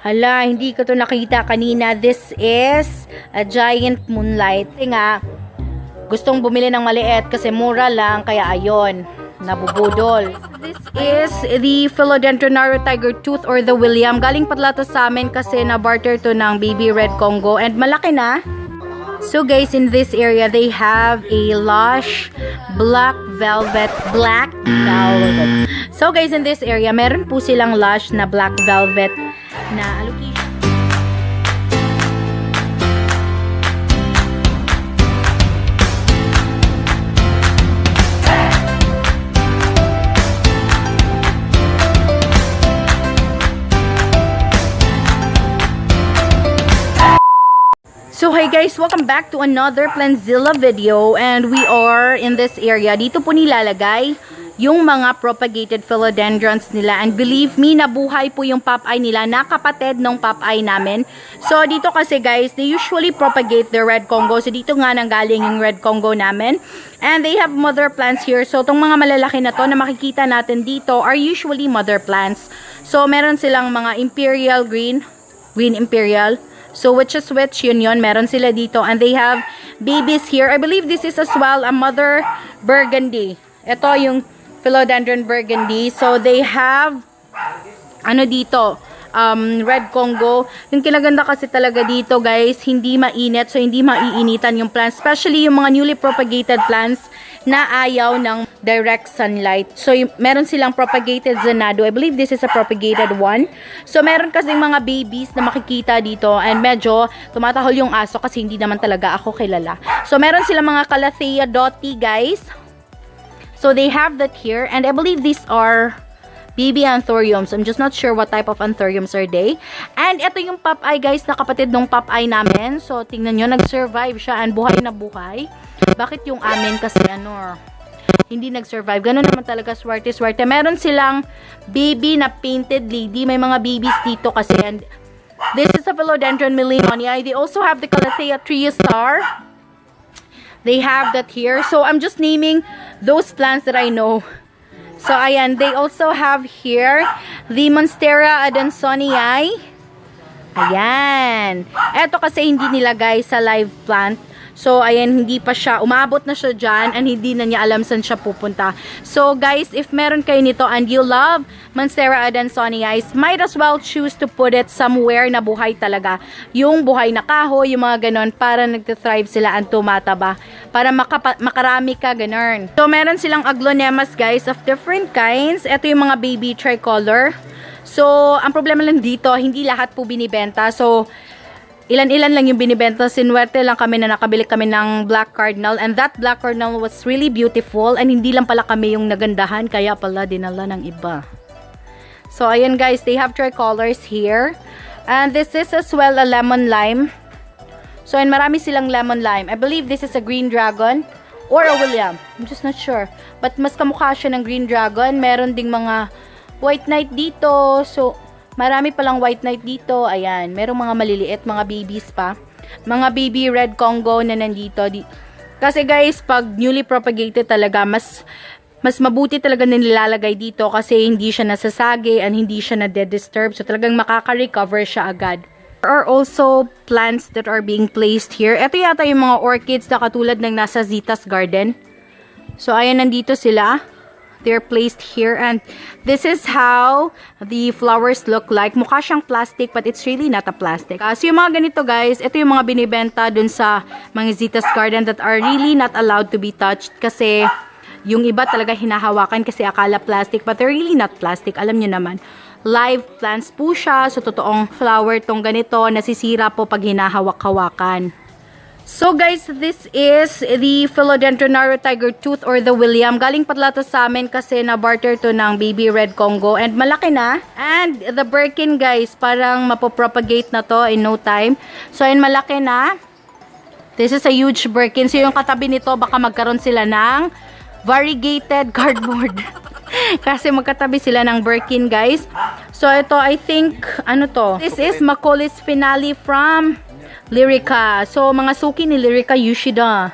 Hala, hindi ko to nakita kanina. This is a giant moonlight. Kasi nga, gustong bumili ng maliit kasi mura lang. Kaya ayon, nabubudol. This is the Philodendron tiger tooth or the William. Galing patla to sa amin kasi na-barter to ng baby red Congo. And malaki na. So guys, in this area, they have a lush black velvet. So guys, in this area, meron po silang lush na black velvet na allocation. So hi guys, welcome back to another PLANTZILLA video, and we are in this area. Dito po nilalagay yung mga propagated philodendrons nila, and believe me, nabuhay po yung pop-eye nila na kapatid ng pop-eye namin. So dito kasi guys, they usually propagate the red Congo. So dito nga nanggaling yung red Congo namin, and they have mother plants here. So itong mga malalaki na to na makikita natin dito are usually mother plants. So meron silang mga imperial green imperial. So, which is which, yun, meron sila dito. And they have babies here. I believe this is as well a mother burgundy. Ito yung Philodendron burgundy. So, they have, ano dito, red Congo. Yung kinaganda kasi talaga dito, guys, hindi mainit. So, hindi maiinitan yung plants. Especially yung mga newly propagated plants na ayaw ng direct sunlight. So, meron silang propagated zanado. I believe this is a propagated one. So, meron kasing mga babies na makikita dito, and medyo tumatahol yung aso kasi hindi naman talaga ako kilala. So, meron silang mga calathea doti, guys. So, they have that here, and I believe these are baby anthuriums. I'm just not sure what type of anthuriums are they. And ito yung pop-eye, guys, na kapatid ng pop-eye namin. So, tingnan nyo, nag-survive siya and buhay na buhay. Bakit yung amin kasi hindi nag-survive? Ganun naman talaga, swerte-swerte. Meron silang baby na painted lady. May mga babies dito kasi. And this is a Philodendron millionia. They also have the Calathea triostar. They have that here. So, I'm just naming those plants that I know. So, ayan. They also have here the Monstera adansonii. Ayan. Eto kasi hindi nilagay sa live plant. So, ayan, hindi pa siya, umabot na siya dyan, and hindi na niya alam saan siya pupunta. So, guys, if meron kayo nito and you love Monstera adansonii, might as well choose to put it somewhere na buhay talaga. Yung buhay na kahoy, yung mga ganon, para nagte-thrive sila and tumataba. Para makarami ka, ganon. So, meron silang aglonemas, guys, of different kinds. Ito yung mga baby tricolor. So, ang problema lang dito, hindi lahat po binibenta. So, ilan-ilan lang yung binibenta. Sinwerte lang kami na nakabili kami ng black cardinal, and that black cardinal was really beautiful, and hindi lang pala kami yung nagandahan, kaya pala dinala ng iba. So ayan guys, they have tricolors here, and this is as well a lemon lime. So and marami silang lemon lime. I believe this is a green dragon or a William, I'm just not sure, but mas kamukha siya ng green dragon. Meron ding mga white knight dito. So marami palang white knight dito. Ayan, merong mga maliliit, mga babies pa. Mga baby red Congo na nandito. Kasi guys, pag newly propagated talaga, mas mabuti talaga na nilalagay dito kasi hindi siya nasasagi and hindi siya na-disturb. So talagang makaka-recover siya agad. There are also plants that are being placed here. Ito yata yung mga orchids na katulad ng nasa Zita's garden. So ayan, nandito sila. They're placed here, and this is how the flowers look like. Mukha siyang plastic, but it's really not a plastic. So yung mga ganito guys, ito yung mga binibenta dun sa mga Zita's garden that are really not allowed to be touched, kasi yung iba talaga hinahawakan kasi akala plastic, but they're really not plastic. Alam nyo naman, live plants po siya. So totoong flower tong ganito, nasisira po pag hinahawak-hawakan. So guys, this is the Philodendron tiger tooth or the William. Galing patla to sa amin kasi na-barter to ng baby red Congo, and malaki na. And the Birkin guys, parang mapopropagate na to in no time. So ayun, malaki na. This is a huge Birkin. So yung katabi nito, baka magkaroon sila ng variegated cardboard. Kasi magkatabi sila ng Birkin guys. So ito, I think, ano to? This is Macaulay's finale from Lyrica. So, mga suki ni Lyrica Yoshida.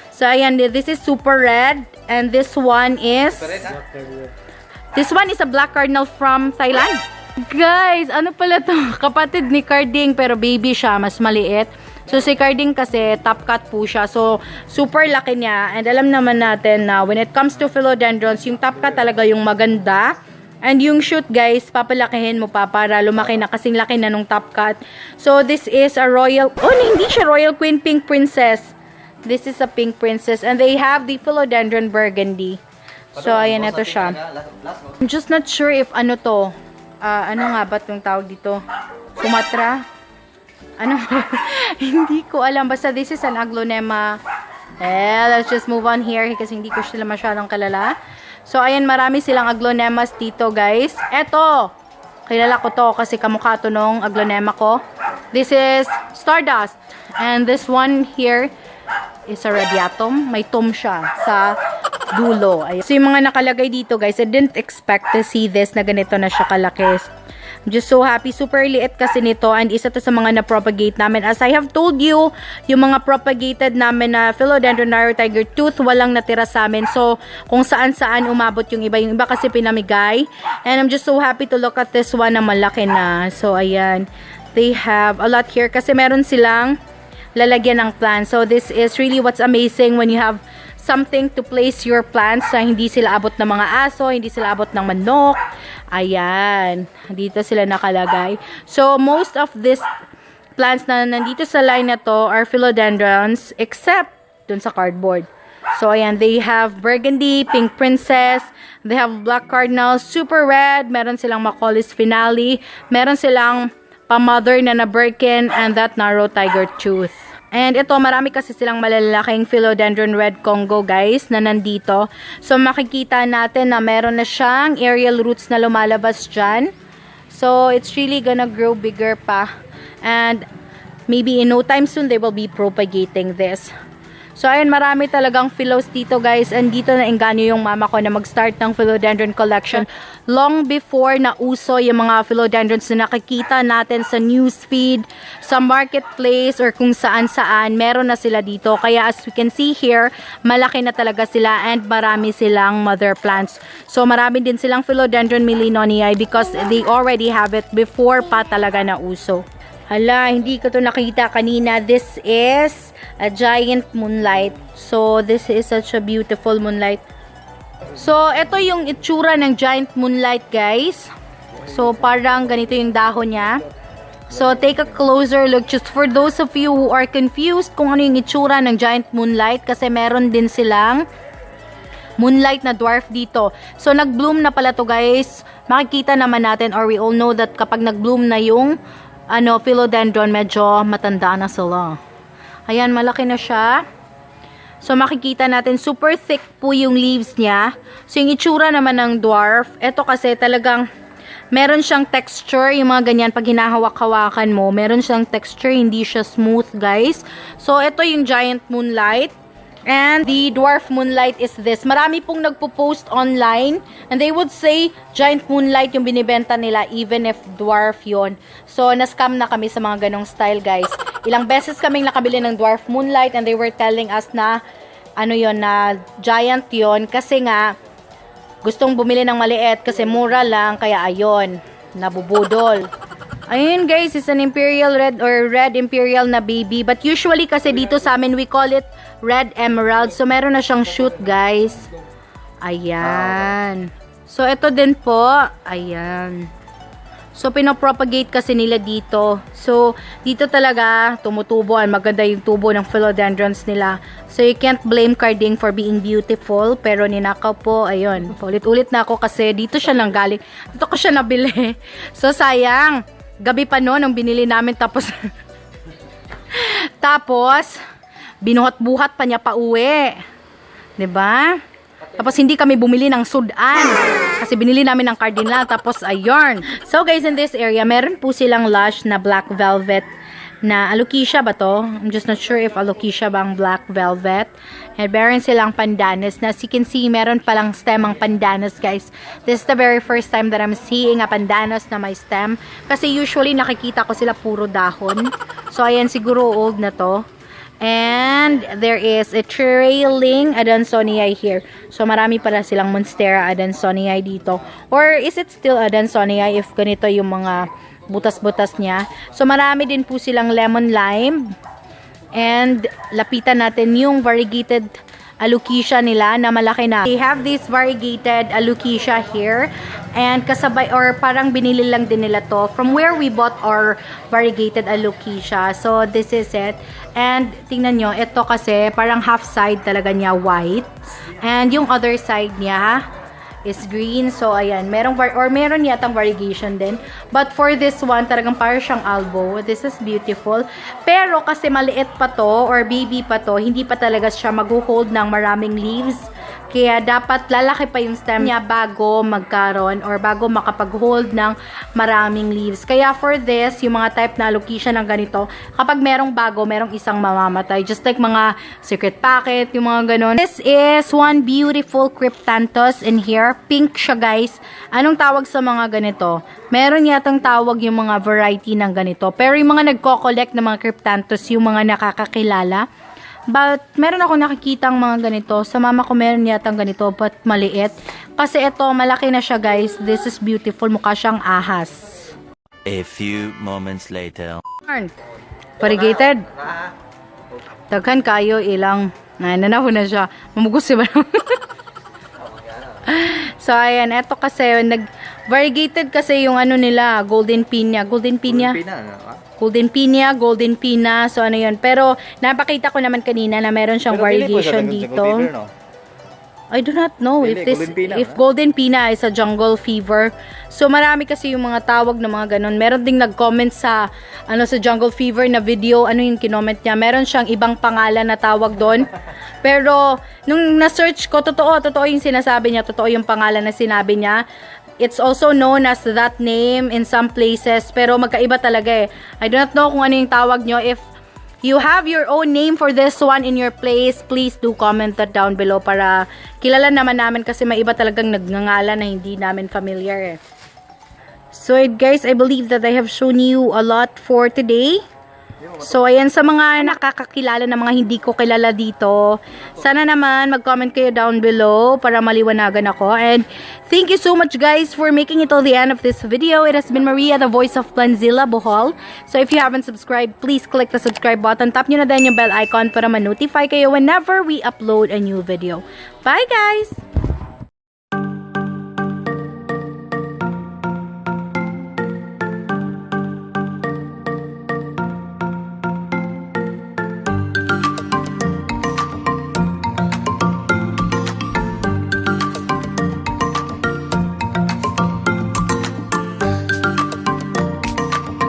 So, ayan, this is super red. And this one is a black cardinal from Thailand. Guys, ano pala to? Kapatid ni Carding, pero baby siya, mas maliit. So, si Carding kasi, top cut po siya. So, super laki niya. And alam naman natin na when it comes to philodendrons, yung top cut talaga yung maganda. And yung shoot, guys, papalakihin mo pa para lumaki na kasing laki na nung top cut. So, this is a royal... Oh, hindi siya royal queen, pink princess. This is a pink princess. And they have the philodendron burgundy. So, ayan, ito siya. I'm just not sure if ano to. Ano nga ba itong tawag dito? Sumatra? Ano? Hindi ko alam. Basta this is an aglonema. Let's just move on here kasi hindi ko sila masyadong kalala. So, ayan, marami silang aglonemas dito, guys. Eto! Kilala ko to kasi kamukha to nung aglonema ko. This is Stardust. And this one here is a radiatum. May tom siya sa dulo. Ayan. So, yung mga nakalagay dito, guys, I didn't expect to see this na ganito na siya kalaki. I'm just so happy. Super liit kasi nito and isa to sa mga na-propagate namin. As I have told you, yung mga propagated namin na Philodendron Narrow Tiger Tooth, walang natira sa amin. So, kung saan-saan umabot yung iba. Yung iba kasi pinamigay. And I'm just so happy to look at this one na malaki na. So, ayan. They have a lot here kasi meron silang lalagyan ng plant. So, this is really what's amazing when you have something to place your plants na hindi sila abot ng mga aso, hindi sila abot ng manok. Ayan. Dito sila nakalagay. So, most of these plants na nandito sa line na to are philodendrons except dun sa cardboard. So, ayan. They have burgundy, pink princess. They have black cardinal, super red. Meron silang Macaulay's finale. Meron silang pa-mother na Birkin and that narrow tiger tooth. And ito, marami kasi silang malalaking philodendron red Congo, guys, na nandito. So, makikita natin na meron na siyang aerial roots na lumalabas dyan. So, it's really gonna grow bigger pa. And maybe in no time soon, they will be propagating this. So, ayun, marami talagang philos dito, guys. And dito na engganyo yung mama ko na mag-start ng philodendron collection. Long before na uso yung mga philodendrons na nakikita natin sa newsfeed, sa marketplace, or kung saan-saan, meron na sila dito. Kaya as we can see here, malaki na talaga sila and marami silang mother plants. So, marami din silang philodendron millinonii because they already have it before pa talaga na uso. Hala, hindi ko to nakita kanina. This is a giant moonlight. So, this is such a beautiful moonlight. So, ito yung itsura ng giant moonlight, guys. So, parang ganito yung dahon niya. So, take a closer look just for those of you who are confused kung ano yung itsura ng giant moonlight kasi meron din silang moonlight na dwarf dito. So, nag-bloom na pala to, guys. Makikita naman natin or we all know that kapag nag-bloom na yung philodendron, medyo matanda na sila. Ayan, malaki na siya. So, makikita natin, super thick po yung leaves niya. So, yung itsura naman ng dwarf, ito kasi talagang meron siyang texture, yung mga ganyan, pag hinahawak-hawakan mo, meron siyang texture, hindi siya smooth, guys. So, ito yung giant moonlight. And the dwarf moonlight is this. Marami pong nagpo-post online and they would say giant moonlight yung binibenta nila even if dwarf yon. So, na-scam na kami sa mga ganong style, guys. Ilang beses kaming nakabili ng dwarf moonlight and they were telling us na na giant yon kasi nga gustong bumili ng maliit kasi mura lang kaya ayon, nabubudol. Ayun, guys, is an imperial red or red imperial na baby. But usually kasi dito sa amin, we call it red emerald. So, meron na siyang shoot, guys. Ayan. So, ito din po. Ayan. So, pinopropagate kasi nila dito. So, dito talaga tumutubo. Maganda yung tubo ng philodendrons nila. So, you can't blame Carding for being beautiful. Pero ninakaw po, ayun. Ulit-ulit na ako kasi dito siya nang galing. Dito ko siya nabili. So, sayang. Gabi pa no, nung binili namin. Tapos, binuhat-buhat pa niya pa uwi. 'Di ba? Tapos hindi kami bumili ng sudan kasi binili namin ng Carding lang. Tapos ayun. So guys, in this area, meron po silang lush na black velvet na alocasia ba to? I'm just not sure if alocasia ba ang black velvet. And meron silang pandanus na as you can see, meron palang stem ang pandanus, guys. This is the very first time that I'm seeing a pandanus na may stem. Kasi usually nakikita ko sila puro dahon. So ayan, siguro old na to. And there is a trailing Adansonii here. So, marami pala silang Monstera Adansonii dito. Or is it still Adansonii if ganito yung mga butas-butas niya? So, marami din po silang lemon lime. And, lapitan natin yung variegated alocasia nila na malaki na. They have this variegated alocasia here. And kasabay, or parang binili lang din nila to from where we bought our variegated alocasia. So, this is it. And, tingnan nyo, ito kasi parang half side talaga niya white. And yung other side niya is green. So, ayan. Meron yatang variegation din. But for this one, talagang parang siyang elbow. This is beautiful. Pero kasi maliit pa to or baby pa to, hindi pa talaga siya mag-hold ng maraming leaves. Kaya dapat lalaki pa yung stem niya bago magkaroon or bago makapag-hold ng maraming leaves. Kaya for this, yung mga type na alocasia ng ganito, kapag merong bago, merong isang mamamatay. Just like mga secret packet, yung mga ganon. This is one beautiful cryptanthus in here. Pink siya, guys. Anong tawag sa mga ganito? Meron yatang tawag yung mga variety ng ganito. Pero yung mga nagko-collect ng mga cryptanthus, yung mga nakakakilala. But, meron ako nakikitang mga ganito. Sa mama ko meron yatang ganito, but maliit. Kasi ito, malaki na siya, guys. This is beautiful. Mukha siyang ahas. A few moments later. Variegated. Daghan kayo ilang. Nanaho na siya. Mamugos siya ba? So, ayan. Ito kasi, variegated kasi yung ano nila, golden pinya. Golden pinya? Golden pinya, golden pina. So, ano yun. Pero, napakita ko naman kanina na meron siyang variegation dito. I do not know if golden pina is a jungle fever. So, marami kasi yung mga tawag ng mga ganun. Meron ding nag-comment sa, sa jungle fever na video. Ano yung kinoment niya? Meron siyang ibang pangalan na tawag doon. Pero, nung na-search ko, totoo yung sinasabi niya. Totoo yung pangalan na sinabi niya. It's also known as that name in some places. Pero magkaiba talaga eh. I do not know kung ano yung tawag nyo. If you have your own name for this one in your place, please do comment that down below para kilala naman namin kasi may iba talagang nagngangalan na hindi namin familiar eh. So guys, I believe that I have shown you a lot for today. So, ayan, sa mga nakakakilala na mga hindi ko kilala dito, sana naman mag-comment kayo down below para maliwanagan ako. And thank you so much, guys, for making it till the end of this video. It has been Maria, the voice of PLANTZILLA BHL. So, if you haven't subscribed, please click the subscribe button. Tap nyo na din yung bell icon para ma-notify kayo whenever we upload a new video. Bye, guys!